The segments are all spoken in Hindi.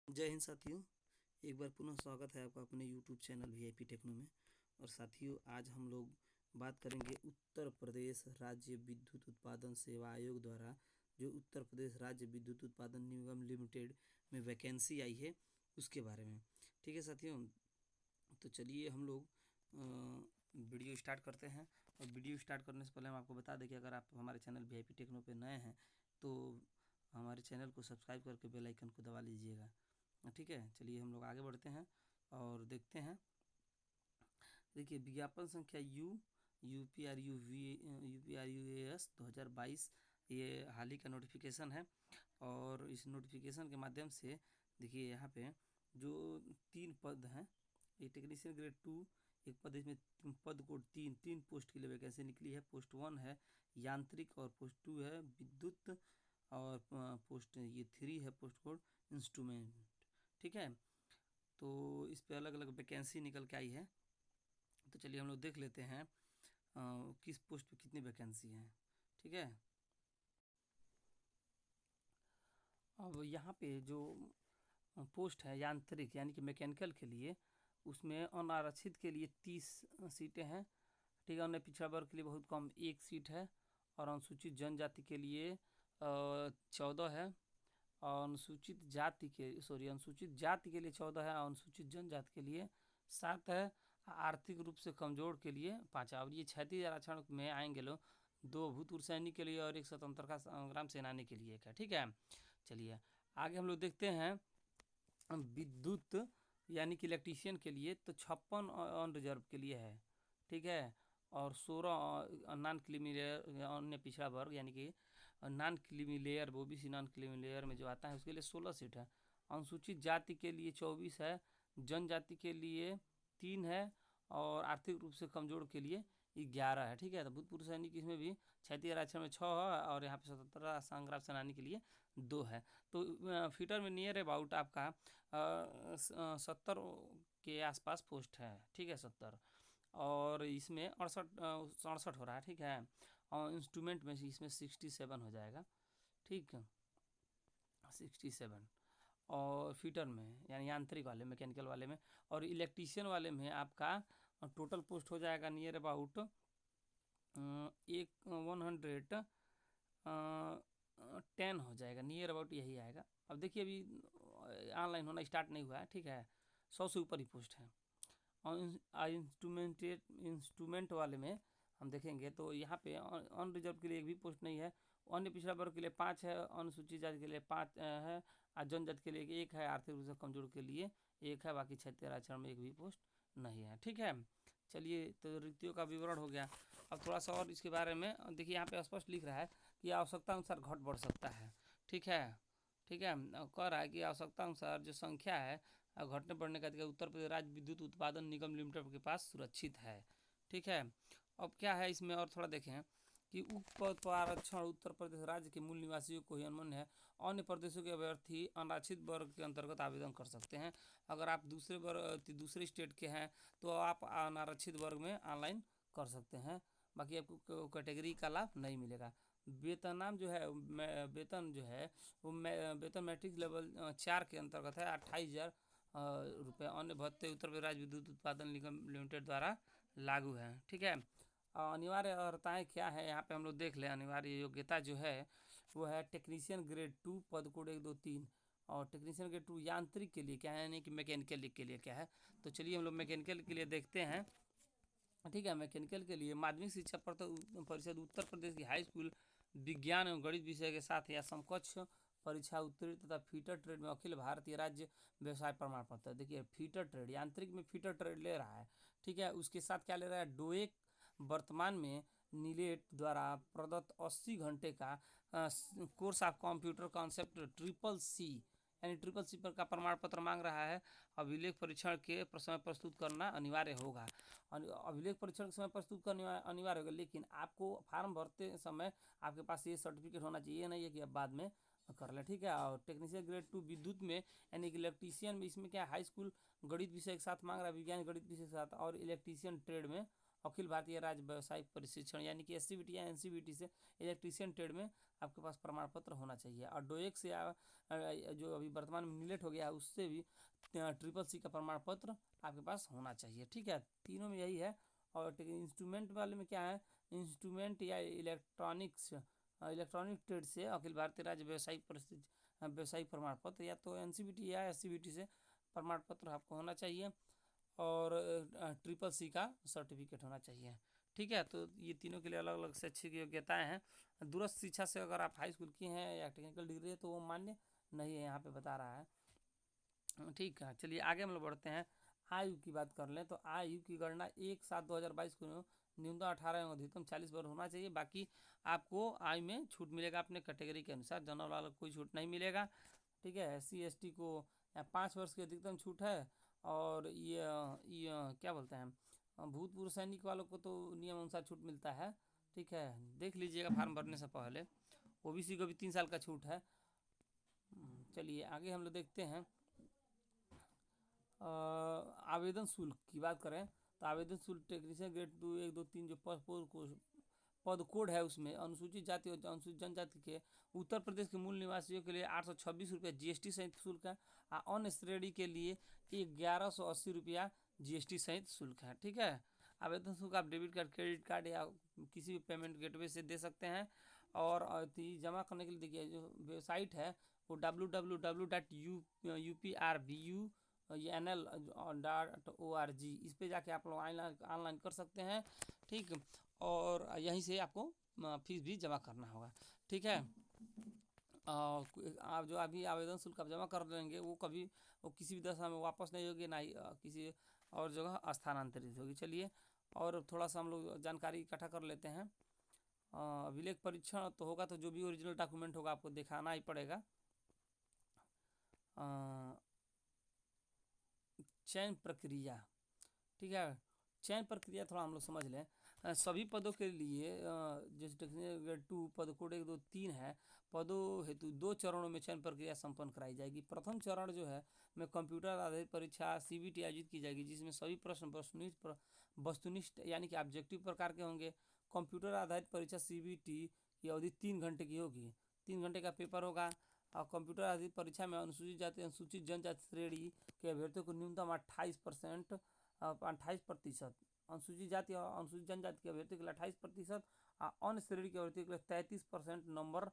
जय हिंद साथियों। एक बार पुनः स्वागत है आपका अपने YouTube चैनल VIP टेक्नो में। और साथियों, आज हम लोग बात करेंगे उत्तर प्रदेश राज्य विद्युत उत्पादन सेवा आयोग द्वारा जो उत्तर प्रदेश राज्य विद्युत उत्पादन निगम लिमिटेड में वैकेंसी आई है उसके बारे में। ठीक है साथियों, तो चलिए हम लोग वीडियो स्टार्ट करते हैं। और वीडियो स्टार्ट करने से पहले हम आपको बता दें कि अगर आप हमारे चैनल VIP टेक्नो पे नए हैं तो हमारे चैनल को सब्सक्राइब करके बेल आइकन को दबा लीजिएगा। ठीक है, चलिए हम लोग आगे बढ़ते हैं और देखते हैं। देखिए, विज्ञापन संख्या UPRUAS 2022, ये हाल ही का नोटिफिकेशन है। और इस नोटिफिकेशन के माध्यम से देखिए यहाँ पे जो 3 पद हैं, ये टेक्नीशियन ग्रेड 2 एक पद, इसमें पद कोड तीन पोस्ट के लिए वैकेंसी निकली है। पोस्ट 1 है यांत्रिक और पोस्ट 2 है विद्युत और पोस्ट ये 3 है पोस्ट कोड इंस्ट्रूमेंट। ठीक है, तो इस पे अलग अलग वैकेंसी निकल के आई है। तो चलिए हम लोग देख लेते हैं किस पोस्ट पे कितनी वैकेंसी है। ठीक है, अब यहाँ पे जो पोस्ट है यांत्रिक यानी कि मैकेनिकल के लिए, उसमें अनारक्षित के लिए 30 सीटें हैं। ठीक है, अन्य पिछड़ा वर्ग के लिए बहुत कम 1 सीट है। और अनुसूचित जनजाति के लिए 14 है। और अनुसूचित जाति के लिए 14 है और अनुसूचित जनजाति के लिए 7 है। आर्थिक रूप से कमजोर के लिए 5 है। और ये क्षैतिज आरक्षण में आएंगे लोग 2 भूतपूर्व सैनिक के लिए और 1 स्वतंत्रता संग्राम सेनानी के लिए एक है। ठीक है, चलिए आगे हम लोग देखते हैं। विद्युत यानी कि इलेक्ट्रीशियन के लिए तो 56 ऑन रिजर्व के लिए है। ठीक है, और 16 नॉन क्रीमी लेयर अन्य पिछड़ा वर्ग यानी कि non creamy layer OBC non creamy layer में जो आता है उसके लिए 16 सीट है। अनुसूचित जाति के लिए 24 है। जनजाति के लिए 3 है। और आर्थिक रूप से कमजोर के लिए 11 है। ठीक है, तो भूतपूर्व सैनिक इसमें भी क्षैतिज आरक्षण में 6 है और यहाँ पे स्वतंत्रता संग्राम सेनानी के लिए 2 है। तो फीटर में नियर अबाउट आपका 70 के आसपास पोस्ट है। ठीक है, 70। और इसमें 68 हो रहा है। ठीक है, और इंस्ट्रूमेंट में इसमें 67 हो जाएगा। ठीक है, 67। और फीटर में यानी यांत्रिक वाले मैकेनिकल वाले में और इलेक्ट्रीशियन वाले में आपका टोटल पोस्ट हो जाएगा नियर अबाउट 110 हो जाएगा, नियर अबाउट यही आएगा। अब देखिए अभी ऑनलाइन होना स्टार्ट नहीं हुआ है। ठीक है, 100 से ऊपर ही पोस्ट है। और इंस्ट्रूमेंट वाले में हम देखेंगे तो यहाँ पे अन रिजर्व के लिए एक भी पोस्ट नहीं है। अन्य पिछड़ा वर्ग के लिए 5 है, अनुसूचित जाति के लिए 5 है और जनजाति के लिए 1 है, आर्थिक रूप से कमजोर के लिए 1 है, बाकी क्षेत्रीय आरक्षण में एक भी पोस्ट नहीं है। ठीक है, चलिए तो रिक्तियों का विवरण हो गया। अब थोड़ा सा और इसके बारे में देखिए, यहाँ पे स्पष्ट लिख रहा है कि आवश्यकता अनुसार घट बढ़ सकता है। ठीक है, ठीक है, कह रहा है कि आवश्यकता अनुसार जो संख्या है घटने बढ़ने का अधिकार उत्तर प्रदेश राज्य विद्युत उत्पादन निगम लिमिटेड के पास सुरक्षित है। ठीक है, अब क्या है इसमें और थोड़ा देखें कि उक्त पद पर आरक्षण उत्तर प्रदेश राज्य के मूल निवासियों को ही अनमन्य है। अन्य प्रदेशों के अभ्यर्थी अनारक्षित वर्ग के अंतर्गत आवेदन कर सकते हैं। अगर आप दूसरे स्टेट के हैं तो आप अनारक्षित वर्ग में ऑनलाइन कर सकते हैं, बाकी आपको कैटेगरी का लाभ नहीं मिलेगा। वेतनाम जो है वेतन जो है वो वेतन मैट्रिक लेवल 4 के अंतर्गत है 28,000 रुपये। अन्य भत्ते उत्तर प्रदेश राज्य विद्युत उत्पादन निगम लिमिटेड द्वारा लागू है। ठीक है, अनिवार्य अर्हताएँ क्या है यहाँ पे हम लोग देख लें। अनिवार्य योग्यता जो है वो है टेक्नीशियन ग्रेड 2 पद कोड 1 2 3। और टेक्नीशियन ग्रेड 2 यांत्रिक के लिए क्या है यानी कि मैकेनिकल के लिए क्या है। तो चलिए हम लोग मैकेनिकल के लिए देखते हैं। ठीक है, मैकेनिकल के लिए माध्यमिक शिक्षा परिषद उत्तर प्रदेश की हाई स्कूल विज्ञान एवं गणित विषय के साथ या समकक्ष परीक्षा उत्तीर्ण तथा फीटर ट्रेड में अखिल भारतीय राज्य व्यवसाय प्रमाण पत्र। देखिए फीटर ट्रेड यांत्रिक में फीटर ट्रेड ले रहा है। ठीक है, उसके साथ क्या ले रहा है, डोएक वर्तमान में नीलेट द्वारा प्रदत्त 80 घंटे का course of computer concept CCC यानी CCC पर का प्रमाण पत्र मांग रहा है। अभिलेख परीक्षण के समय प्रस्तुत करना अनिवार्य होगा। अभिलेख परीक्षण के समय प्रस्तुत करना अनिवार्य होगा, लेकिन आपको फॉर्म भरते समय आपके पास ये सर्टिफिकेट होना चाहिए, नहीं है कि अब बाद में कर ले। ठीक है, और टेक्नीशियन ग्रेड 2 विद्युत में यानी कि इलेक्ट्रीशियन में इसमें क्या हाई स्कूल गणित विषय के साथ मांग रहा है, विज्ञान गणित विषय के साथ, और इलेक्ट्रीशियन ट्रेड में अखिल भारतीय राज्य व्यावसायिक प्रशिक्षण यानी कि SCVT या NCVT से इलेक्ट्रीशियन ट्रेड में आपके पास प्रमाण पत्र होना चाहिए। और डोएक से जो अभी वर्तमान में नीलेट हो गया उससे भी CCC का प्रमाण पत्र आपके पास होना चाहिए। ठीक है, तीनों में यही है। और इंस्ट्रूमेंट वाले में क्या है, इंस्ट्रूमेंट या इलेक्ट्रॉनिक ट्रेड से अखिल भारतीय राज्य व्यावसायिक प्रमाण पत्र या तो NCVT या SCVT से प्रमाण पत्र आपको होना चाहिए और CCC का सर्टिफिकेट होना चाहिए। ठीक है, तो ये तीनों के लिए अलग अलग शैक्षिक योग्यताएं हैं। दूरस्थ शिक्षा से अगर आप हाई स्कूल की हैं या टेक्निकल डिग्री है तो वो मान्य नहीं है, यहाँ पे बता रहा है। ठीक है, चलिए आगे हम लोग बढ़ते हैं। आयु की बात कर लें तो आयु की गणना 1/7/2022 को न्यूनतम 18 एवं अधिकतम 40 वर्ष होना चाहिए। बाकी आपको आयु में छूट मिलेगा अपने कैटेगरी के अनुसार, जनरल वाला कोई छूट नहीं मिलेगा। ठीक है, SC ST को 5 वर्ष की अधिकतम छूट है। और ये क्या बोलते हैं, भूतपूर्व सैनिक वालों को तो नियम अनुसार छूट मिलता है। ठीक है, देख लीजिएगा फॉर्म भरने से पहले। OBC को भी 3 साल का छूट है। चलिए आगे हम लोग देखते हैं। आवेदन शुल्क की बात करें तो आवेदन शुल्क टेक्नीशियन ग्रेड 2 1 2 3 जो पद कोड है उसमें अनुसूचित जाति और अनुसूचित जनजाति के उत्तर प्रदेश के मूल निवासियों के लिए 826 रुपया GST सहित शुल्क है। और अन्य श्रेणी के लिए 1180 रुपया GST सहित शुल्क है। ठीक है, आवेदन शुल्क आप डेबिट कार्ड, क्रेडिट कार्ड या किसी भी पेमेंट गेटवे से दे सकते हैं। और जमा करने के लिए देखिए जो वेबसाइट है वो www.uprbunl.org, इस पे जाके आप लोग ऑनलाइन कर सकते हैं। ठीक, और यहीं से आपको फीस भी जमा करना होगा। ठीक है, आप जो अभी आवेदन शुल्क आप जमा कर देंगे वो कभी वो किसी भी दशा में वापस नहीं होगी, ना ही किसी और जगह स्थानांतरित होगी। चलिए और थोड़ा सा हम लोग जानकारी इकट्ठा कर लेते हैं। अभिलेख परीक्षण तो होगा, तो जो भी ओरिजिनल डॉक्यूमेंट होगा आपको दिखाना ही पड़ेगा। चयन प्रक्रिया, ठीक है, चयन प्रक्रिया थोड़ा हम लोग समझ लें। सभी पदों के लिए जैसे टेक्निकल ग्रेड 2 पद कोड 1 2 3 है, पदों हेतु 2 चरणों में चयन प्रक्रिया संपन्न कराई जाएगी। प्रथम चरण जो है में कंप्यूटर आधारित परीक्षा CBT आयोजित की जाएगी, जिसमें सभी प्रश्न वस्तुनिष्ठ यानी कि ऑब्जेक्टिव प्रकार के होंगे। कंप्यूटर आधारित परीक्षा CBT की अवधि 3 घंटे की होगी, 3 घंटे का पेपर होगा। और कंप्यूटर आधारित परीक्षा में अनुसूचित जाति अनुसूचित जनजाति श्रेणी के अभ्यर्थियों को न्यूनतम 28% अनुसूचित जाति और अनुसूचित जनजाति के अभ्यर्थियों के लिए 28% और अन्य श्रेणी के अभ्यर्थियों के लिए 33% नंबर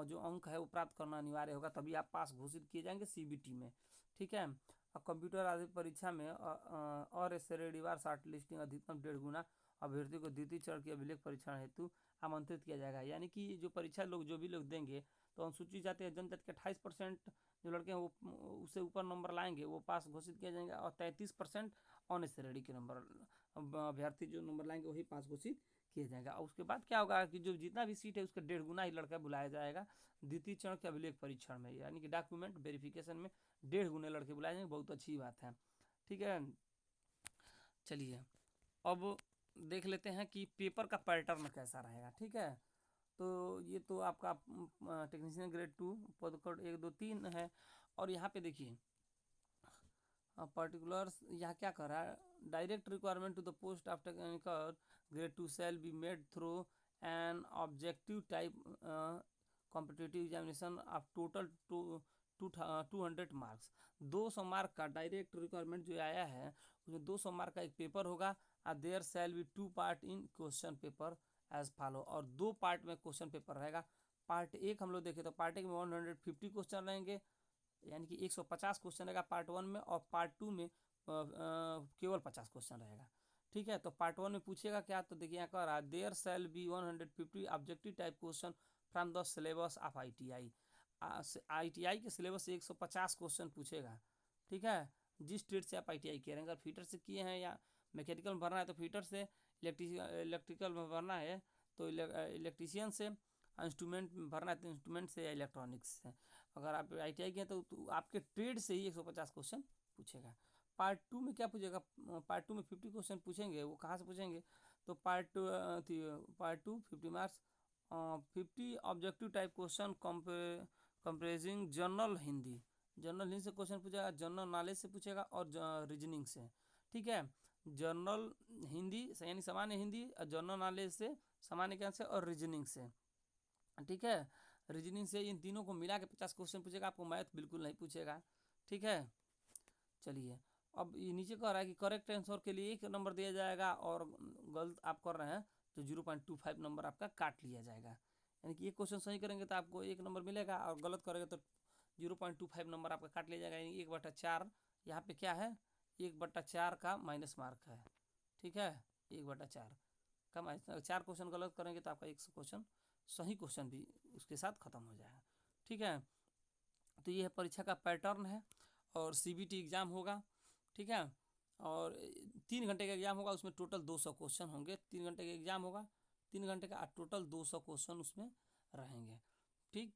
जो अंक है वो प्राप्त करना अनिवार्य होगा, तभी आप पास घोषित किए जाएंगे CBT में। ठीक है, और कंप्यूटर आधारित परीक्षा में और श्रेणीवार शॉर्ट लिस्टिंग अधिकतम 1.5 गुना अभ्यर्थियों को द्वितीय चरण की अभिलेख परीक्षण हेतु आमंत्रित किया जाएगा। यानी कि जो परीक्षा जो भी लोग देंगे तो अनुसूचित जाति जनजाति के 28% जो लड़के हैं वो उससे ऊपर नंबर लाएंगे वो पास घोषित किया जाएंगे, और 33% अन्य श्रेणी के नंबर अभ्यर्थी जो नंबर लाएंगे वही पास घोषित किया जाएगा। और उसके बाद क्या होगा कि जो जितना भी सीट है उसका 1.5 गुना ही लड़का बुलाया जाएगा द्वितीय चरण के अभिलेख परीक्षण में, यानी कि डॉक्यूमेंट वेरिफिकेशन में 1.5 गुने लड़के बुलाए जाएंगे। बहुत अच्छी बात है। ठीक है, चलिए अब देख लेते हैं कि पेपर का पैटर्न कैसा रहेगा। ठीक है, तो ये तो आपका टेक्नीशियन ग्रेड 2 पद कोड 1 2 3 है। और यहाँ पे देखिए पर्टिकुलर्स यहाँ क्या कर रहा है, direct requirement to the post of technical grade 2 shall be made through an objective type competitive examination of total 200 marks. 200 mark का डायरेक्ट रिक्वायरमेंट जो आया है उसमें 200 मार्क का एक पेपर होगा। और there shall be 2 part in question paper as follow, और 2 पार्ट में क्वेश्चन पेपर रहेगा। पार्ट 1 हम लोग देखें तो पार्ट 1 में 150 क्वेश्चन रहेंगे, यानी कि 150 क्वेश्चन रहेगा पार्ट 1 में, और पार्ट 2 में केवल 50 क्वेश्चन रहेगा। ठीक है, तो पार्ट 1 में पूछेगा क्या, तो देखिए यहाँ कह रहा है there shall be 150 objective type question from the syllabus of ITI। ITI के सिलेबस से 150 क्वेश्चन पूछेगा। ठीक है, जिस ट्रेड से आप ITI किए रहेंगे, अगर फीटर से किए हैं या मैकेनिकल में भरना है तो फीटर से, इलेक्ट्रिकल में भरना है तो इलेक्ट्रीशियन से, इंस्ट्रूमेंट में भरना है तो इंस्ट्रूमेंट से या इलेक्ट्रॉनिक्स से। अगर आप ITI किए तो आपके ट्रेड से ही 150 क्वेश्चन पूछेगा। पार्ट 2 में क्या पूछेगा, पार्ट 2 में 50 क्वेश्चन पूछेंगे। वो कहाँ से पूछेंगे, तो part 2 50 marks, 50 objective type question comprising general Hindi से क्वेश्चन पूछेगा, जनरल नॉलेज से पूछेगा और रीजनिंग से। ठीक है, जनरल हिंदी से यानी सामान्य हिंदी, जनरल नॉलेज से सामान्य ज्ञान से, और रीजनिंग से। ठीक है, रीजनिंग से इन तीनों को मिला के 50 क्वेश्चन पूछेगा, आपको मैथ बिल्कुल नहीं पूछेगा। ठीक है, चलिए अब ये नीचे कह रहा है कि करेक्ट आंसर के लिए 1 नंबर दिया जाएगा, और गलत आप कर रहे हैं तो 0.25 नंबर आपका काट लिया जाएगा। यानी कि ये क्वेश्चन सही करेंगे तो आपको 1 नंबर मिलेगा, और गलत करेंगे तो 0.25 नंबर आपका काट लिया जाएगा। यानी 1/4 यहाँ पे क्या है, 1/4 का माइनस मार्क है। ठीक है, 1/4 का माइनस, 4 क्वेश्चन गलत करेंगे तो आपका 1 क्वेश्चन सही क्वेश्चन भी उसके साथ ख़त्म हो जाएगा। ठीक है, तो ये परीक्षा का पैटर्न है, और CBT एग्ज़ाम होगा। ठीक है, और 3 घंटे का एग्ज़ाम होगा, उसमें टोटल 200 क्वेश्चन होंगे। 3 घंटे का एग्ज़ाम होगा, 3 घंटे का टोटल 200 क्वेश्चन उसमें रहेंगे। ठीक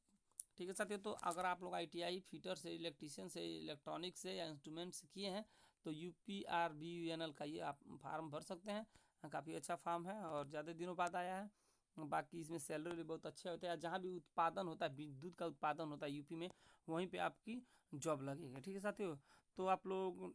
ठीक है साथियों, तो अगर आप लोग ITI फिटर से, इलेक्ट्रीशियन से, इलेक्ट्रॉनिक्स से या इंस्ट्रूमेंट से किए हैं तो UPRBUNL का ये आप फार्म भर सकते हैं। काफ़ी अच्छा फार्म है और ज़्यादा दिनों बाद आया है। बाकी इसमें सैलरी भी बहुत अच्छे होते हैं। जहाँ भी उत्पादन होता है, विद्युत का उत्पादन होता है यूपी में, वहीं पे आपकी जॉब लगेगी। ठीक है साथियों, तो आप लोग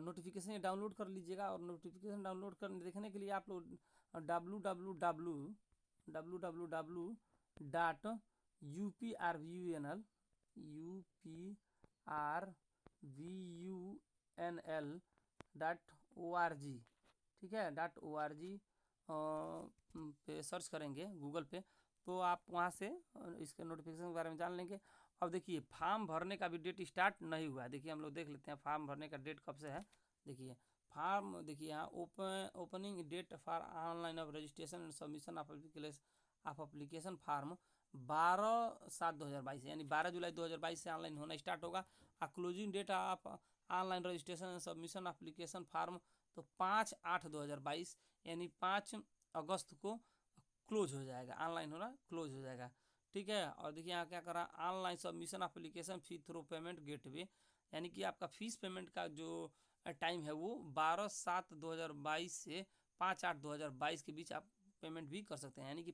नोटिफिकेशन डाउनलोड कर लीजिएगा, और नोटिफिकेशन डाउनलोड कर देखने के लिए आप लोग www.uprvunl.org, ठीक है, .org पे सर्च करेंगे गूगल पे, तो आप वहाँ से इसके नोटिफिकेशन के बारे में जान लेंगे। अब देखिए फॉर्म भरने का भी डेट स्टार्ट नहीं हुआ है। देखिए हम लोग देख लेते हैं फॉर्म भरने का डेट कब से है। देखिए फॉर्म, देखिए यहाँ opening date for online of registration and submission of application form 12/7/2022, यानी 12 जुलाई 2022 से ऑनलाइन होना स्टार्ट होगा। और closing date of online registration and submission application form तो 5/8/2022, यानी 5 अगस्त को क्लोज हो जाएगा, ऑनलाइन होना क्लोज हो जाएगा। ठीक है, और देखिए यहाँ क्या करा, online submission application fee through payment gateway, यानी कि आपका फीस पेमेंट का जो टाइम है वो 12/7/2022 से 5/8/2022 के बीच आप पेमेंट भी कर सकते हैं। यानी कि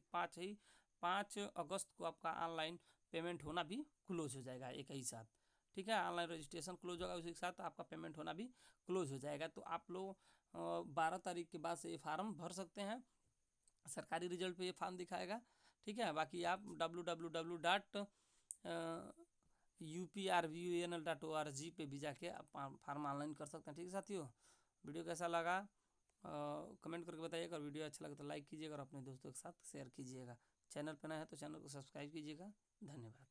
5 अगस्त को आपका ऑनलाइन पेमेंट होना भी क्लोज हो जाएगा एक ही साथ। ठीक है, ऑनलाइन रजिस्ट्रेशन क्लोज होगा, उसी के साथ आपका पेमेंट होना भी क्लोज हो जाएगा। तो आप लोग 12 तारीख के बाद से ये फार्म भर सकते हैं। सरकारी रिजल्ट पे ये फॉर्म दिखाएगा। ठीक है, बाकी आप www.uprvunl.org पे भी जाके आप फार्म ऑनलाइन कर सकते हैं। ठीक है साथियों, वीडियो कैसा लगा कमेंट करके बताइएगा, और वीडियो अच्छा लगा तो लाइक कीजिएगा और अपने दोस्तों के साथ शेयर कीजिएगा। चैनल पर नया है तो चैनल को सब्सक्राइब कीजिएगा। धन्यवाद।